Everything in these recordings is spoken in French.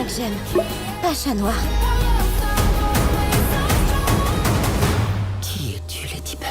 que j'aime. Pas chat noir. Qui es-tu, Ladybug?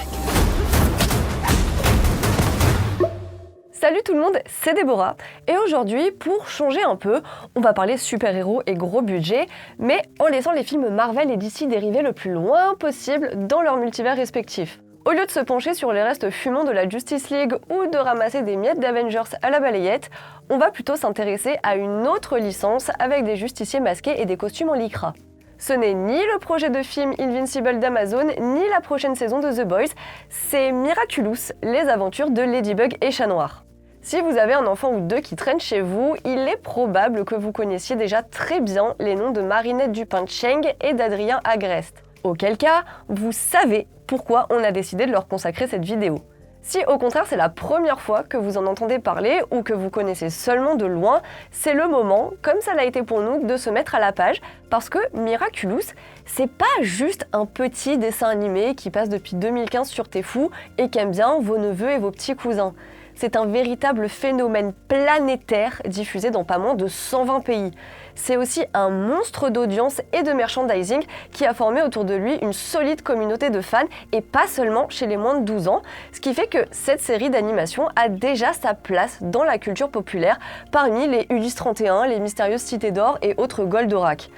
Salut tout le monde, c'est Déborah et aujourd'hui, pour changer un peu, on va parler super-héros et gros budget, mais en laissant les films Marvel et DC dériver le plus loin possible dans leurs multivers respectifs. Au lieu de se pencher sur les restes fumants de la Justice League ou de ramasser des miettes d'Avengers à la balayette, on va plutôt s'intéresser à une autre licence avec des justiciers masqués et des costumes en lycra. Ce n'est ni le projet de film Invincible d'Amazon, ni la prochaine saison de The Boys, c'est Miraculous, les aventures de Ladybug et Chat Noir. Si vous avez un enfant ou deux qui traînent chez vous, il est probable que vous connaissiez déjà très bien les noms de Marinette Dupin-Cheng et d'Adrien Agreste. Auquel cas, vous savez pourquoi on a décidé de leur consacrer cette vidéo. Si au contraire c'est la première fois que vous en entendez parler ou que vous connaissez seulement de loin, c'est le moment, comme ça l'a été pour nous, de se mettre à la page parce que Miraculous, c'est pas juste un petit dessin animé qui passe depuis 2015 sur Tfou et qu'aiment bien vos neveux et vos petits cousins. C'est un véritable phénomène planétaire diffusé dans pas moins de 120 pays. C'est aussi un monstre d'audience et de merchandising qui a formé autour de lui une solide communauté de fans et pas seulement chez les moins de 12 ans, ce qui fait que cette série d'animation a déjà sa place dans la culture populaire parmi les Ulysse 31, les Mystérieuses Cités d'Or et autres Goldorak.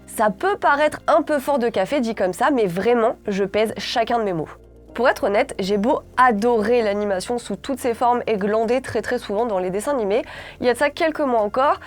Ça peut paraître un peu fort de café dit comme ça, mais vraiment, je pèse chacun de mes mots. Pour être honnête, j'ai beau adorer l'animation sous toutes ses formes et glander très souvent dans les dessins animés, il y a de ça quelques mois encore,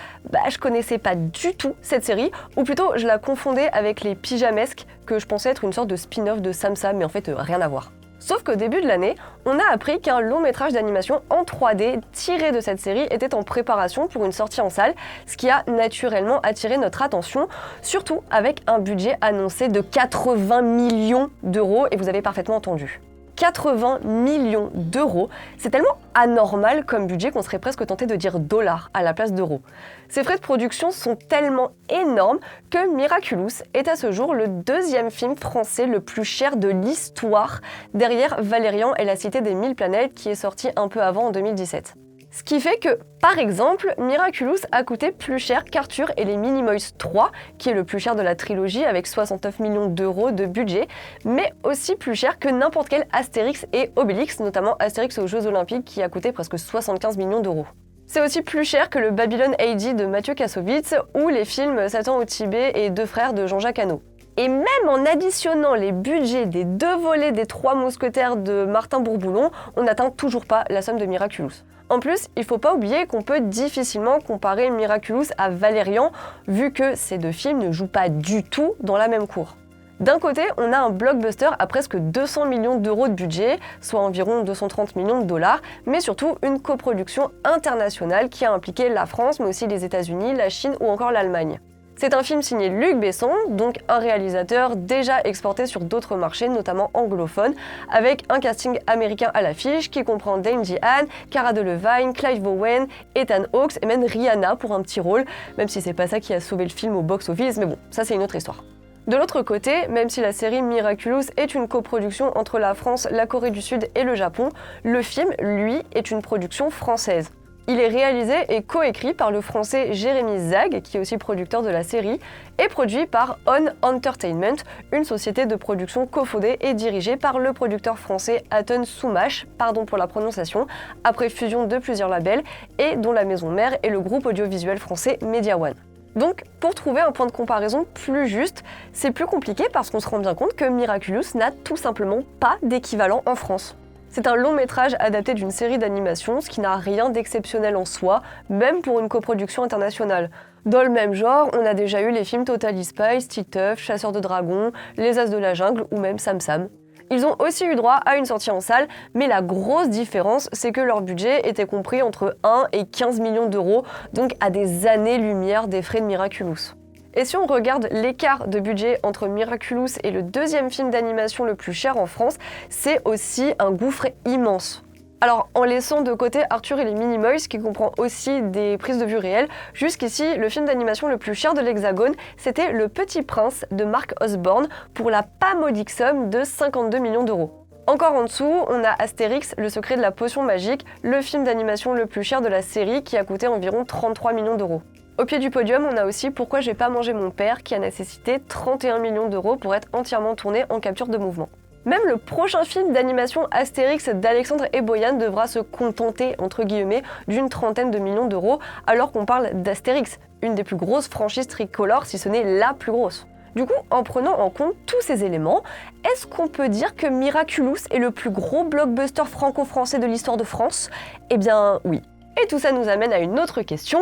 je connaissais pas du tout cette série, ou plutôt je la confondais avec les Pyjamesques, que je pensais être une sorte de spin-off de Sam Sam, mais en fait rien à voir. Sauf qu'au début de l'année, on a appris qu'un long métrage d'animation en 3D tiré de cette série était en préparation pour une sortie en salle, ce qui a naturellement attiré notre attention, surtout avec un budget annoncé de 80 millions d'euros, et vous avez parfaitement entendu. 80 millions d'euros, c'est tellement anormal comme budget qu'on serait presque tenté de dire dollars à la place d'euros. Ces frais de production sont tellement énormes que Miraculous est à ce jour le deuxième film français le plus cher de l'histoire, derrière Valérian et la Cité des Mille Planètes qui est sorti un peu avant en 2017. Ce qui fait que, par exemple, Miraculous a coûté plus cher qu'Arthur et les Minimoys 3, qui est le plus cher de la trilogie avec 69 millions d'euros de budget, mais aussi plus cher que n'importe quel Astérix et Obélix, notamment Astérix aux Jeux Olympiques qui a coûté presque 75 millions d'euros. C'est aussi plus cher que le Babylon AD de Mathieu Kassovitz ou les films Satan au Tibet et Deux frères de Jean-Jacques Hano. Et même en additionnant les budgets des 2 volets des 3 mousquetaires de Martin Bourboulon, on n'atteint toujours pas la somme de Miraculous. En plus, il faut pas oublier qu'on peut difficilement comparer Miraculous à Valérian, vu que ces deux films ne jouent pas du tout dans la même cour. D'un côté, on a un blockbuster à presque 200 millions d'euros de budget, soit environ 230 millions de dollars, mais surtout une coproduction internationale qui a impliqué la France, mais aussi les États-Unis, la Chine ou encore l'Allemagne. C'est un film signé Luc Besson, donc un réalisateur déjà exporté sur d'autres marchés, notamment anglophones, avec un casting américain à l'affiche qui comprend Dane DeHaan, Cara Delevingne, Clive Owen, Ethan Hawke et même Rihanna pour un petit rôle, même si c'est pas ça qui a sauvé le film au box-office, mais bon, ça c'est une autre histoire. De l'autre côté, même si la série Miraculous est une coproduction entre la France, la Corée du Sud et le Japon, le film, lui, est une production française. Il est réalisé et coécrit par le français Jérémy Zag, qui est aussi producteur de la série, et produit par On Entertainment, une société de production cofondée et dirigée par le producteur français Haton Soumache, pardon pour la prononciation, après fusion de plusieurs labels, et dont la maison mère est le groupe audiovisuel français Media One. Donc, pour trouver un point de comparaison plus juste, c'est plus compliqué parce qu'on se rend bien compte que Miraculous n'a tout simplement pas d'équivalent en France. C'est un long métrage adapté d'une série d'animation, ce qui n'a rien d'exceptionnel en soi, même pour une coproduction internationale. Dans le même genre, on a déjà eu les films Totally Spies, Titeuf, Chasseurs de dragons, Les As de la jungle ou même Sam Sam. Ils ont aussi eu droit à une sortie en salle, mais la grosse différence, c'est que leur budget était compris entre 1 et 15 millions d'euros, donc à des années-lumière des frais de Miraculous. Et si on regarde l'écart de budget entre Miraculous et le deuxième film d'animation le plus cher en France, c'est aussi un gouffre immense. Alors, en laissant de côté Arthur et les Minimoys, qui comprend aussi des prises de vue réelles, jusqu'ici, le film d'animation le plus cher de l'Hexagone, c'était Le Petit Prince de Mark Osborne pour la pas modique somme de 52 millions d'euros. Encore en dessous, on a Astérix, le secret de la potion magique, le film d'animation le plus cher de la série qui a coûté environ 33 millions d'euros. Au pied du podium, on a aussi Pourquoi j'ai pas mangé mon père qui a nécessité 31 millions d'euros pour être entièrement tourné en capture de mouvement. Même le prochain film d'animation Astérix d'Alexandre et Boyan devra se contenter, entre guillemets, d'une trentaine de millions d'euros, alors qu'on parle d'Astérix, une des plus grosses franchises tricolores, si ce n'est la plus grosse. Du coup, en prenant en compte tous ces éléments, est-ce qu'on peut dire que Miraculous est le plus gros blockbuster franco-français de l'histoire de France ? Eh bien oui. Et tout ça nous amène à une autre question,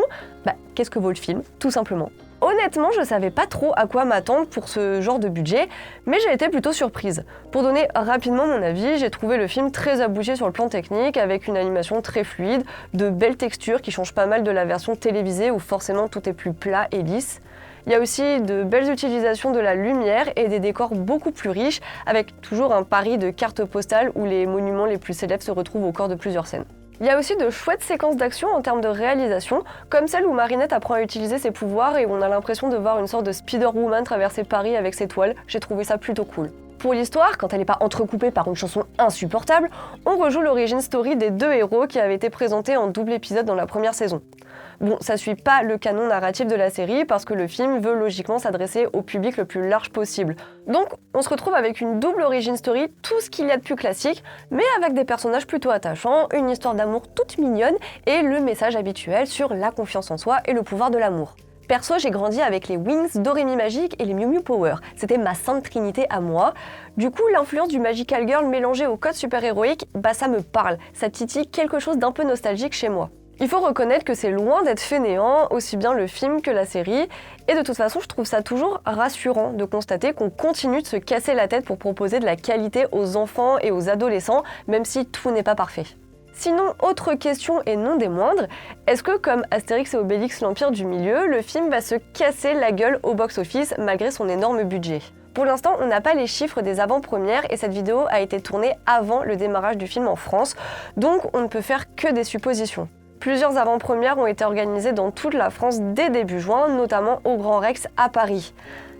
qu'est-ce que vaut le film, tout simplement ? Honnêtement, je savais pas trop à quoi m'attendre pour ce genre de budget, mais j'ai été plutôt surprise. Pour donner rapidement mon avis, j'ai trouvé le film très abouti sur le plan technique, avec une animation très fluide, de belles textures qui changent pas mal de la version télévisée où forcément tout est plus plat et lisse. Il y a aussi de belles utilisations de la lumière et des décors beaucoup plus riches, avec toujours un pari de cartes postales où les monuments les plus célèbres se retrouvent au corps de plusieurs scènes. Il y a aussi de chouettes séquences d'action en termes de réalisation, comme celle où Marinette apprend à utiliser ses pouvoirs et où on a l'impression de voir une sorte de Spider-Woman traverser Paris avec ses toiles. J'ai trouvé ça plutôt cool. Pour l'histoire, quand elle n'est pas entrecoupée par une chanson insupportable, on rejoue l'origin story des deux héros qui avaient été présentés en double épisode dans la première saison. Bon, ça suit pas le canon narratif de la série parce que le film veut logiquement s'adresser au public le plus large possible. Donc, on se retrouve avec une double origin story, tout ce qu'il y a de plus classique, mais avec des personnages plutôt attachants, une histoire d'amour toute mignonne et le message habituel sur la confiance en soi et le pouvoir de l'amour. Perso, j'ai grandi avec les Wings, Doremi Magic et les Miu Miu Power. C'était ma sainte trinité à moi. Du coup, l'influence du Magical Girl mélangée au code super-héroïque, ça me parle. Ça titille quelque chose d'un peu nostalgique chez moi. Il faut reconnaître que c'est loin d'être fainéant, aussi bien le film que la série, et de toute façon je trouve ça toujours rassurant de constater qu'on continue de se casser la tête pour proposer de la qualité aux enfants et aux adolescents, même si tout n'est pas parfait. Sinon, autre question et non des moindres, est-ce que comme Astérix et Obélix l'Empire du Milieu, le film va se casser la gueule au box-office malgré son énorme budget ? Pour l'instant, on n'a pas les chiffres des avant-premières et cette vidéo a été tournée avant le démarrage du film en France, donc on ne peut faire que des suppositions. Plusieurs avant-premières ont été organisées dans toute la France dès début juin, notamment au Grand Rex à Paris.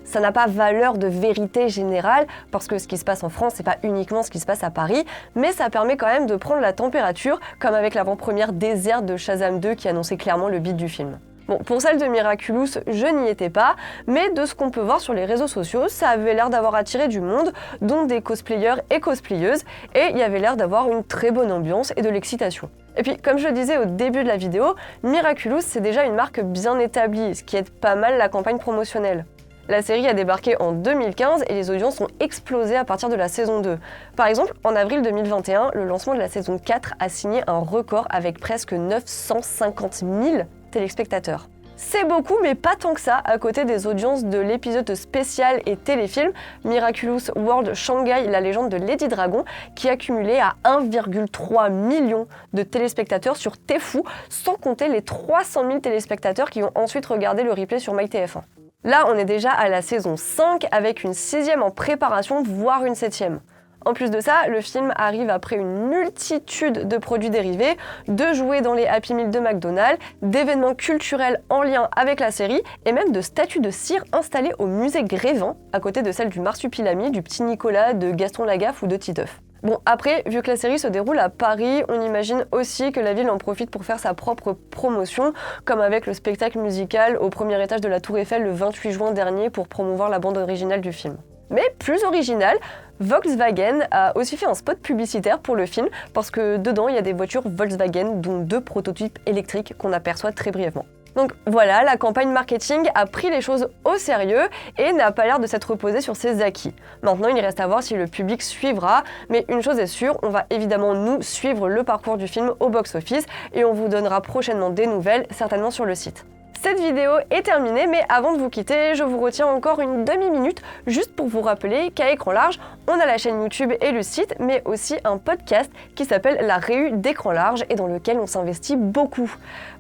Ça n'a pas valeur de vérité générale, parce que ce qui se passe en France, c'est pas uniquement ce qui se passe à Paris, mais ça permet quand même de prendre la température, comme avec l'avant-première déserte de Shazam 2 qui annonçait clairement le beat du film. Bon, pour celle de Miraculous, je n'y étais pas, mais de ce qu'on peut voir sur les réseaux sociaux, ça avait l'air d'avoir attiré du monde, dont des cosplayers et cosplayeuses, et il y avait l'air d'avoir une très bonne ambiance et de l'excitation. Et puis, comme je le disais au début de la vidéo, Miraculous, c'est déjà une marque bien établie, ce qui aide pas mal la campagne promotionnelle. La série a débarqué en 2015 et les audiences ont explosé à partir de la saison 2. Par exemple, en avril 2021, le lancement de la saison 4 a signé un record avec presque 950 000 téléspectateurs. C'est beaucoup, mais pas tant que ça, à côté des audiences de l'épisode spécial et téléfilm Miraculous World Shanghai, la légende de Lady Dragon, qui a cumulé à 1,3 million de téléspectateurs sur TFU, sans compter les 300 000 téléspectateurs qui ont ensuite regardé le replay sur MyTF1. Là, on est déjà à la saison 5 avec une 6e en préparation, voire une 7e. En plus de ça, le film arrive après une multitude de produits dérivés, de jouets dans les Happy Meal de McDonald's, d'événements culturels en lien avec la série et même de statues de cire installées au musée Grévin, à côté de celles du Marsupilami, du Petit Nicolas, de Gaston Lagaffe ou de Titeuf. Bon, après, vu que la série se déroule à Paris, on imagine aussi que la ville en profite pour faire sa propre promotion, comme avec le spectacle musical au premier étage de la Tour Eiffel le 28 juin dernier pour promouvoir la bande originale du film. Mais plus original, Volkswagen a aussi fait un spot publicitaire pour le film parce que dedans il y a des voitures Volkswagen, dont 2 prototypes électriques qu'on aperçoit très brièvement. Donc voilà, la campagne marketing a pris les choses au sérieux et n'a pas l'air de s'être reposée sur ses acquis. Maintenant, il reste à voir si le public suivra, mais une chose est sûre, on va évidemment nous suivre le parcours du film au box-office et on vous donnera prochainement des nouvelles, certainement sur le site. Cette vidéo est terminée, mais avant de vous quitter, je vous retiens encore une demi-minute juste pour vous rappeler qu'à Écran Large, on a la chaîne YouTube et le site, mais aussi un podcast qui s'appelle La Réu d'Écran Large et dans lequel on s'investit beaucoup.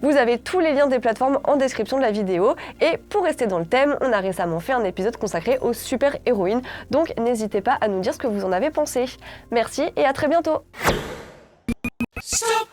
Vous avez tous les liens des plateformes en description de la vidéo et pour rester dans le thème, on a récemment fait un épisode consacré aux super-héroïnes, donc n'hésitez pas à nous dire ce que vous en avez pensé. Merci et à très bientôt. Stop!